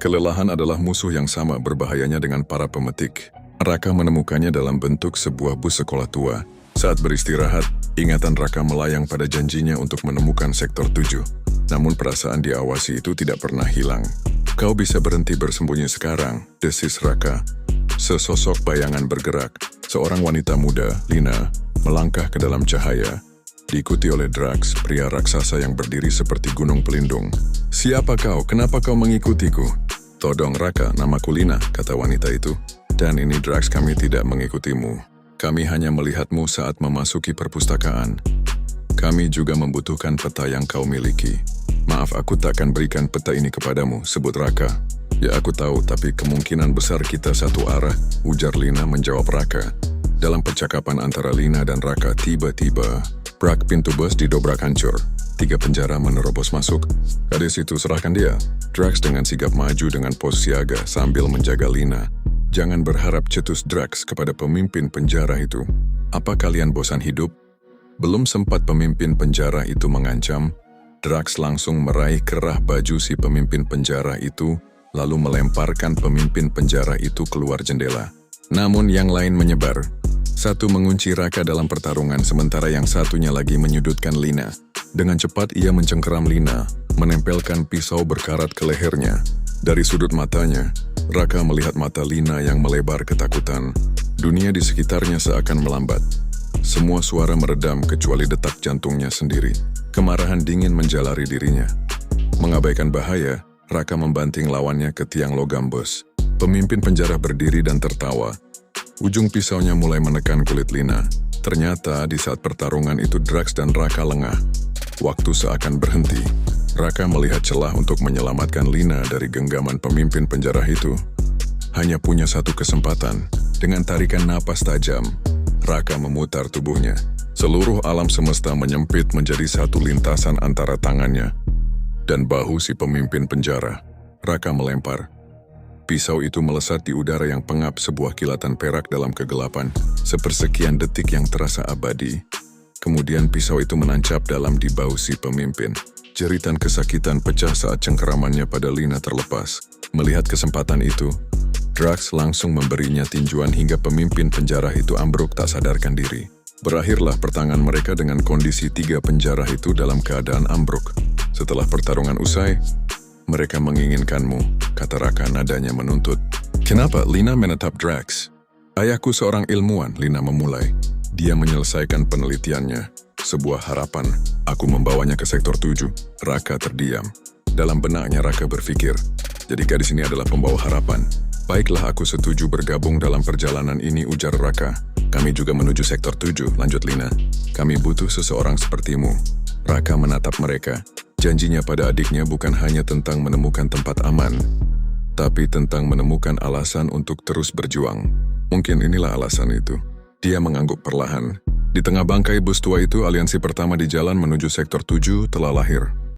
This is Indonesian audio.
Kelelahan adalah musuh yang sama berbahayanya dengan para pemetik. Raka menemukannya dalam bentuk sebuah bus sekolah tua. Saat beristirahat, ingatan Raka melayang pada janjinya untuk menemukan sektor 7. Namun perasaan diawasi itu tidak pernah hilang. Kau bisa berhenti bersembunyi sekarang, desis Raka. Sesosok bayangan bergerak. Seorang wanita muda, Lina, melangkah ke dalam cahaya. Diikuti oleh Drax, pria raksasa yang berdiri seperti gunung pelindung. Siapa kau? Kenapa kau mengikutiku? Todong Raka, namaku Lina, kata wanita itu. Dan ini Drax, kami tidak mengikutimu. Kami hanya melihatmu saat memasuki perpustakaan. Kami juga membutuhkan peta yang kau miliki. Maaf, aku takkan berikan peta ini kepadamu, sebut Raka. Ya aku tahu, tapi kemungkinan besar kita satu arah, ujar Lina menjawab Raka. Dalam percakapan antara Lina dan Raka, tiba-tiba, brak, pintu bus didobrak hancur. 3 penjara menerobos masuk. Gadis itu, serahkan dia. Drax dengan sigap maju dengan pos siaga sambil menjaga Lina. Jangan berharap, cetus Drax kepada pemimpin penjara itu. Apa kalian bosan hidup? Belum sempat pemimpin penjara itu mengancam, Drax langsung meraih kerah baju si pemimpin penjara itu, lalu melemparkan pemimpin penjara itu keluar jendela. Namun yang lain menyebar. Satu mengunci Raka dalam pertarungan, sementara yang satunya lagi menyudutkan Lina. Dengan cepat ia mencengkeram Lina, menempelkan pisau berkarat ke lehernya. Dari sudut matanya, Raka melihat mata Lina yang melebar ketakutan. Dunia di sekitarnya seakan melambat. Semua suara meredam kecuali detak jantungnya sendiri. Kemarahan dingin menjalari dirinya. Mengabaikan bahaya, Raka membanting lawannya ke tiang logam bus. Pemimpin penjara berdiri dan tertawa. Ujung pisaunya mulai menekan kulit Lina. Ternyata di saat pertarungan itu Drax dan Raka lengah. Waktu seakan berhenti. Raka melihat celah untuk menyelamatkan Lina dari genggaman pemimpin penjara itu. Hanya punya satu kesempatan. Dengan tarikan napas tajam, Raka memutar tubuhnya. Seluruh alam semesta menyempit menjadi satu lintasan antara tangannya dan bahu si pemimpin penjara. Raka melempar. Pisau itu melesat di udara yang pengap, sebuah kilatan perak dalam kegelapan. Sepersekian detik yang terasa abadi. Kemudian pisau itu menancap dalam di bahu si pemimpin. Jeritan kesakitan pecah saat cengkeramannya pada Lina terlepas. Melihat kesempatan itu, Drax langsung memberinya tinjuan hingga pemimpin penjara itu ambruk tak sadarkan diri. Berakhirlah pertangan mereka dengan kondisi 3 penjara itu dalam keadaan ambruk. Setelah pertarungan usai, mereka menginginkanmu, kata Raka nadanya menuntut. Kenapa? Lina menatap Drax. Ayahku seorang ilmuwan, Lina memulai. Dia menyelesaikan penelitiannya. Sebuah harapan, aku membawanya ke sektor 7. Raka terdiam. Dalam benaknya Raka berpikir, jadi gadis ini adalah pembawa harapan. Baiklah, aku setuju bergabung dalam perjalanan ini, ujar Raka. Kami juga menuju sektor 7, lanjut Lina. Kami butuh seseorang sepertimu. Raka menatap mereka. Janjinya pada adiknya bukan hanya tentang menemukan tempat aman, tapi tentang menemukan alasan untuk terus berjuang. Mungkin inilah alasan itu. Dia mengangguk perlahan. Di tengah bangkai bus tua itu, aliansi pertama di jalan menuju sektor 7 telah lahir.